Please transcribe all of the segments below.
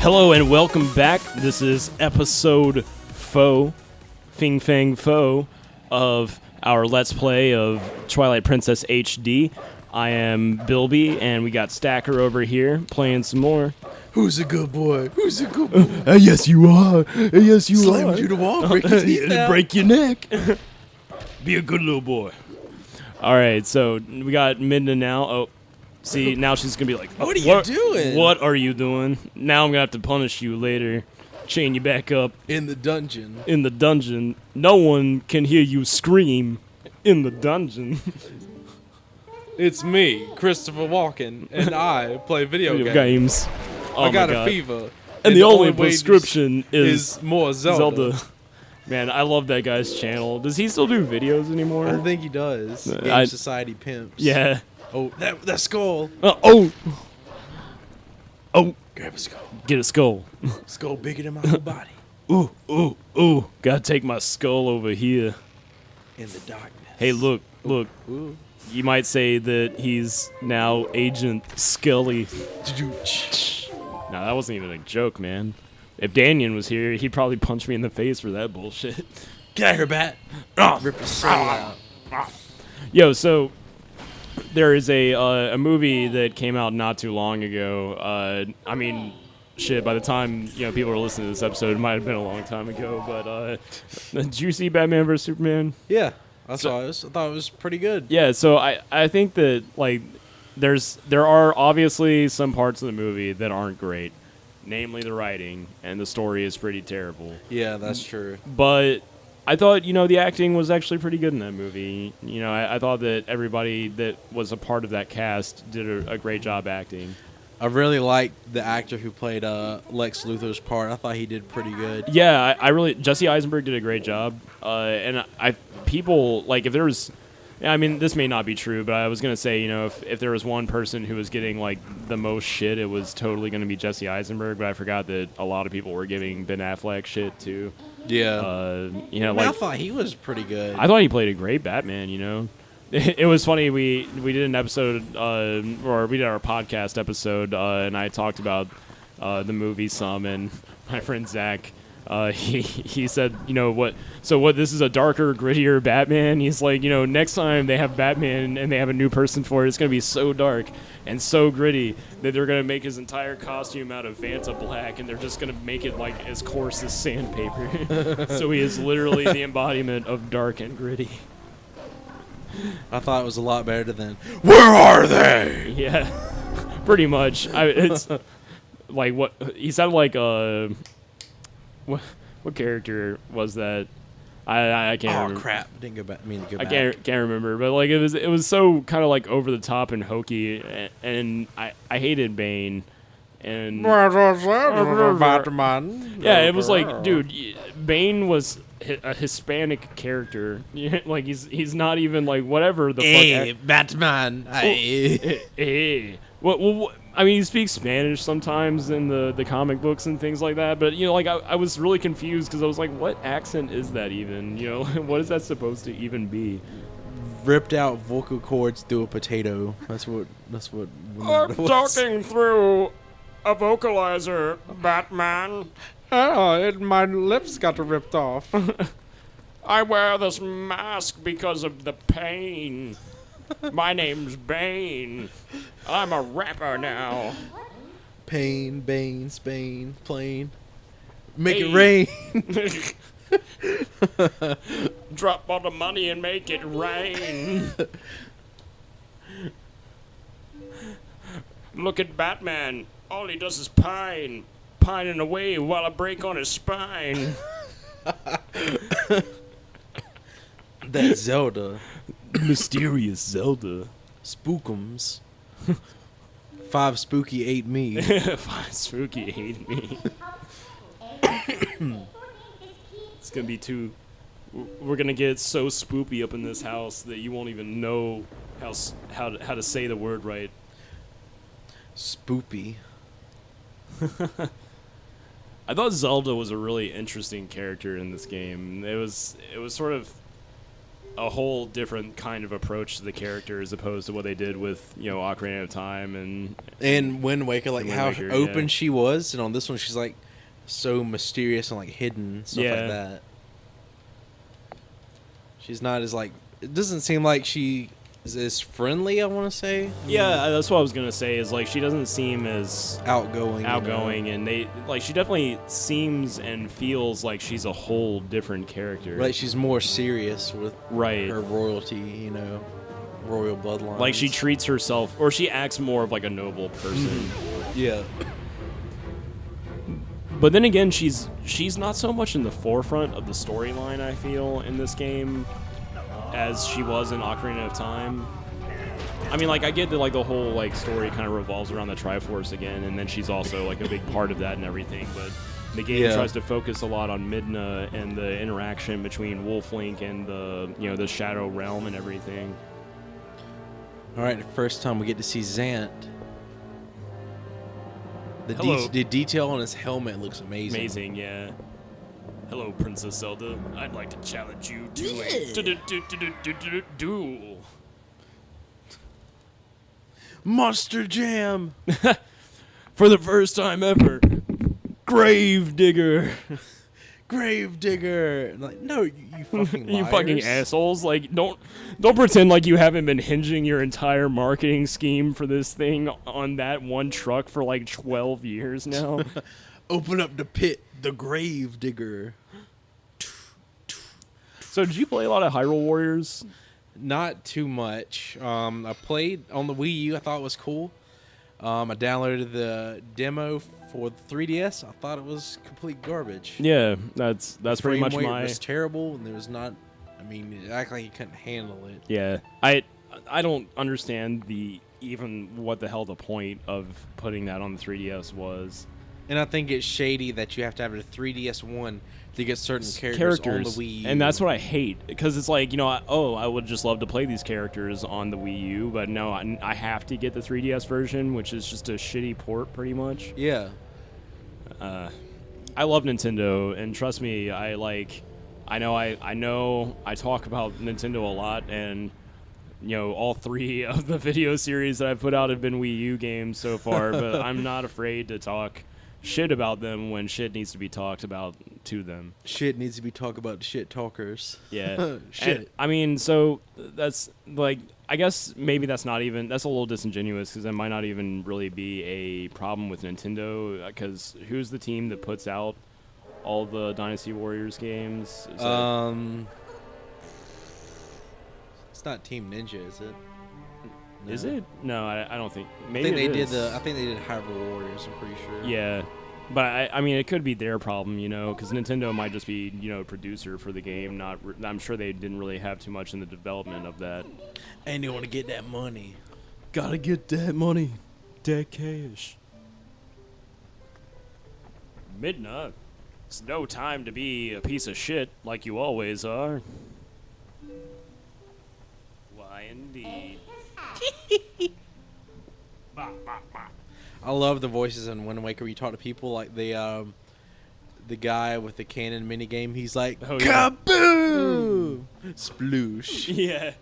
Hello and welcome back. This is episode Fing Fang Fo of our Let's Play of Twilight Princess HD. I am Bilby, and we got Stacker over here playing some more. Who's a good boy? Who's a good boy? Yes, you are. Yes, you Slam are. you to the wall, break your teeth out. Break your neck. Be a good little boy. All right, so we got Midna now. Oh, see, now she's going to be like, What are you doing? What are you doing? Now I'm going to have to punish you later. Chain you back up. In the dungeon. In the dungeon. No one can hear you scream in the dungeon. It's me, Christopher Walken, and I play video games. Oh I got my a God. fever. And the only way prescription is more Zelda. Man, I love that guy's channel. Does he still do videos anymore? I think he does. Game Society Pimps. Yeah. Oh, that skull. Oh. Grab a skull. Get a skull. Skull bigger than my whole body. Ooh. Gotta take my skull over here. In the darkness. Hey, look. Ooh. You might say that he's now Agent Scully. No, that wasn't even a joke, man. If Daniel was here, he'd probably punch me in the face for that bullshit. Get out here, bat. Rip his soul out. Yo, so there is a movie that came out not too long ago. I mean, shit, by the time people are listening to this episode, it might have been a long time ago. But did you see Batman vs Superman? Yeah, I saw it. I thought it was pretty good. Yeah, so I think that there are obviously some parts of the movie that aren't great, namely the writing, and the story is pretty terrible. Yeah, that's true. But I thought, the acting was actually pretty good in that movie. I thought that everybody that was a part of that cast did a great job acting. I really liked the actor who played Lex Luthor's part. I thought he did pretty good. Yeah, I really Jesse Eisenberg did a great job. And people, like, if there was... I mean, this may not be true, but I was going to say, if there was one person who was getting, like, the most shit, it was totally going to be Jesse Eisenberg, but I forgot that a lot of people were giving Ben Affleck shit, too. Yeah. I thought he was pretty good. I thought he played a great Batman, It was funny, we did an episode, or we did our podcast episode, and I talked about the movie some, and my friend Zach... he said, what, this is a darker, grittier Batman? He's like, next time they have Batman and they have a new person for it, it's going to be so dark and so gritty that they're going to make his entire costume out of Vanta black, and they're just going to make it, like, as coarse as sandpaper. So he is literally the embodiment of dark and gritty. I thought it was a lot better than, where are they? Yeah, pretty much. It's like, what, he sounded like, What character was that? I can't remember. Oh crap! Didn't go back. I can't remember, but like it was so kind of like over the top and hokey, and I hated Bane. And Batman. Yeah, it was like, dude, Bane was a Hispanic character. Like he's not even like whatever the fuck. Batman. Hey. Well, I mean, he speaks Spanish sometimes in the comic books and things like that, but, I was really confused because I was like, what accent is that even? What is that supposed to even be? Ripped out vocal cords through a potato. That's what I'm talking through a vocalizer, Batman. Oh, my lips got ripped off. I wear this mask because of the pain. My name's Bane. I'm a rapper now. Pain, Bane, Spain, plane. Make it rain. Drop all the money and make it rain. Look at Batman. All he does is pining away while I break on his spine. That Zelda. Mysterious Zelda. Spookums. 5 spooky ate me. 5 spooky ate me. It's gonna be we're gonna get so spoopy up in this house that you won't even know how to say the word right. Spoopy. I thought Zelda was a really interesting character in this game. It was sort of a whole different kind of approach to the character as opposed to what they did with Ocarina of Time And Wind Waker, like Wind how Waker, open yeah. she was, and on this one she's like so mysterious and like hidden, stuff Yeah. like that. She's not as like, it doesn't seem like she is as friendly, I want to say. Yeah, that's what I was gonna say. Is like she doesn't seem as Outgoing. and they like she definitely seems and feels like she's a whole different character. Like she's more serious with Right. her royalty, royal bloodline. Like she treats herself, or she acts more of like a noble person. Yeah. But then again, she's not so much in the forefront of the storyline, I feel, in this game as she was in Ocarina of Time. I mean, like, I get that, like, the whole, like, story kind of revolves around the Triforce again, and then she's also, like, a big part of that and everything, but the game tries to focus a lot on Midna and the interaction between Wolf Link and the Shadow Realm and everything. All right, the first time we get to see Zant. Hello. The detail on his helmet looks amazing. Amazing, yeah. Hello, Princess Zelda. I'd like to challenge you to a duel. Monster Jam! For the first time ever, Grave Digger. Grave Digger! Like, no, you fucking liars. You fucking assholes. Like, don't pretend like you haven't been hinging your entire marketing scheme for this thing on that one truck for like 12 years now. Open up the pit, the Grave Digger. So did you play a lot of Hyrule Warriors? Not too much. I played on the Wii U. I thought it was cool. I downloaded the demo for the 3DS. I thought it was complete garbage. Yeah, that's pretty much Frame rate my. was terrible, and there was not. I mean, it acted like you couldn't handle it. Yeah, I don't understand even what the hell the point of putting that on the 3DS was. And I think it's shady that you have to have a 3DS one to get certain characters on the Wii U. And that's what I hate, because it's like, I would just love to play these characters on the Wii U, but no, I have to get the 3DS version, which is just a shitty port, pretty much. Yeah. I love Nintendo, and trust me, I know I talk about Nintendo a lot, and all 3 of the video series that I've put out have been Wii U games so far, but I'm not afraid to talk shit about them when shit needs to be talked about to them. Shit needs to be talked about to shit talkers. Yeah. Shit. And, I mean, so that's like, I guess maybe that's a little disingenuous, because that might not even really be a problem with Nintendo, because who's the team that puts out all the Dynasty Warriors games? It's not Team Ninja, is it? No. Is it? No, I don't think. I Maybe think it is. I think they did Hyrule Warriors. I'm pretty sure. Yeah, but I mean, it could be their problem, because Nintendo might just be, a producer for the game. I'm sure they didn't really have too much in the development of that. And they want to get that money. Gotta get that money, that cash. Midna, it's no time to be a piece of shit like you always are. Why indeed. I love the voices in Wind Waker. You talk to people like the guy with the cannon minigame. He's like, Oh, yeah. kaboom, sploosh. Yeah.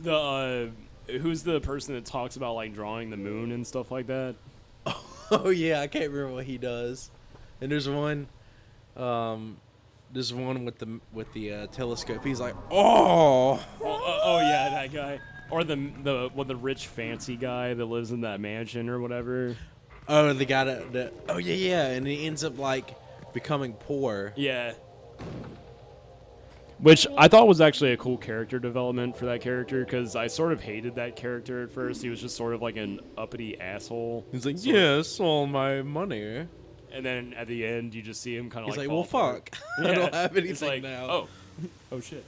The who's the person that talks about like drawing the moon and stuff like that? Oh yeah, I can't remember what he does. And there's one with the telescope. He's like, oh Yeah, that guy. Or the rich fancy guy that lives in that mansion or whatever. Oh, the guy that oh yeah, and he ends up like becoming poor. Yeah. Which I thought was actually a cool character development for that character, because I sort of hated that character at first. He was just sort of like an uppity asshole. He's like, yes, all my money. And then at the end, you just see him kind of He's like, like, well, fall apart. fuck. Yeah. I don't have anything It's like, now. Oh shit.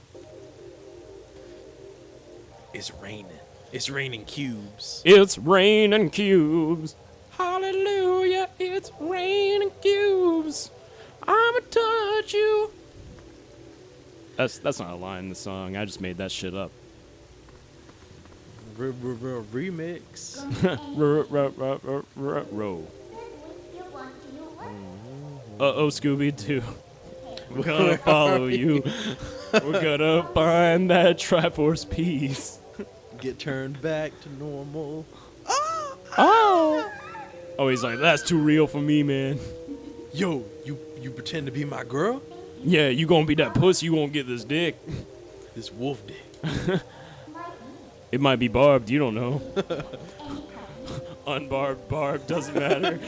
It's raining. It's raining cubes. It's raining cubes. Hallelujah, it's raining cubes. I'ma touch you. That's not a line in the song. I just made that shit up. Remix. Row. Uh-oh, Scooby-Doo. We're gonna follow you. We're gonna find that Triforce piece. Get turned back to normal. Oh! Oh, he's like, that's too real for me, man. Yo, you pretend to be my girl? Yeah, you gonna be that pussy, you gonna get this dick. This wolf dick. It might be barbed, you don't know. Unbarbed, barbed, doesn't matter.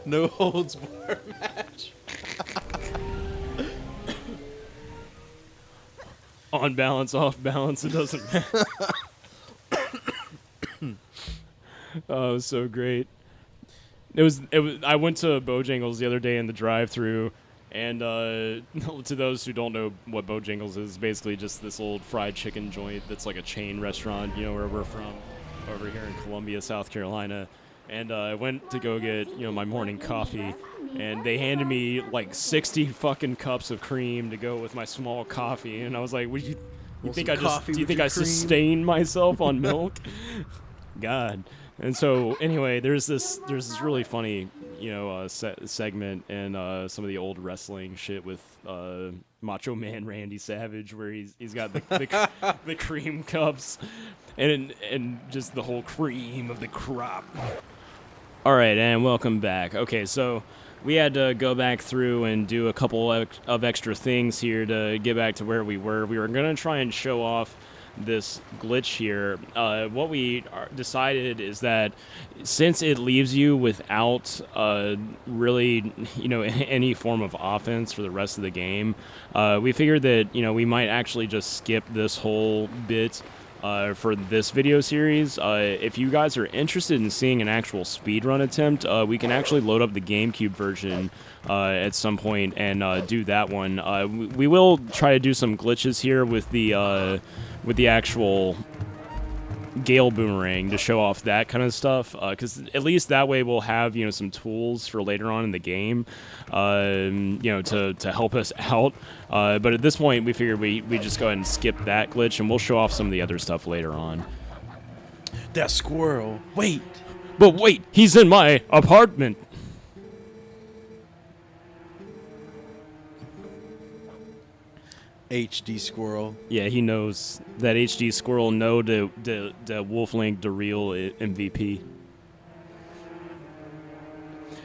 No holds barred match. On balance, off balance, it doesn't matter. Oh, it was so great. It was. I went to Bojangles the other day in the drive-thru, and to those who don't know what Bojangles is, basically just this old fried chicken joint that's like a chain restaurant, you know, where we're from, over here in Columbia, South Carolina. And I went to go get, you know, my morning coffee, and they handed me like 60 fucking cups of cream to go with my small coffee, and I was like, "Would you think do you think I sustain myself on milk?" God. And so anyway, there's this really funny, you know, segment in some of the old wrestling shit with Macho Man Randy Savage, where he's got the cream cups and just the whole cream of the crop. All right, and welcome back. Okay, so we had to go back through and do a couple of extra things here to get back to where we were. We were going to try and show off this glitch here. What we decided is that since it leaves you without really, you know, any form of offense for the rest of the game, we figured that, you know, we might actually just skip this whole bit for this video series. If you guys are interested in seeing an actual speedrun attempt, we can actually load up the GameCube version at some point and do that one. We will try to do some glitches here with the actual Gale Boomerang to show off that kind of stuff, because at least that way we'll have, you know, some tools for later on in the game, you know, to help us out. But at this point, we figured we just go ahead and skip that glitch, and we'll show off some of the other stuff later on. That squirrel. Wait. But wait, he's in my apartment. HD squirrel. Yeah, he knows that HD squirrel know the Wolflink the real MVP.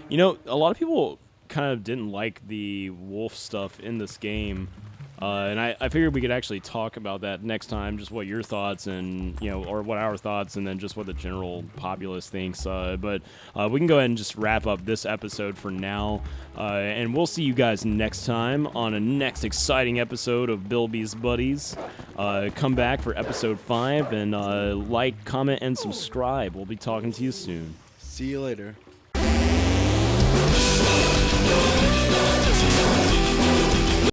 You know, a lot of people kind of didn't like the wolf stuff in this game. And I figured we could actually talk about that next time, just what your thoughts and, you know, or what our thoughts, and then just what the general populace thinks. But we can go ahead and just wrap up this episode for now. And we'll see you guys next time on a next exciting episode of Bilby's Buddies. Come back for episode 5 and like, comment, and subscribe. We'll be talking to you soon. See you later.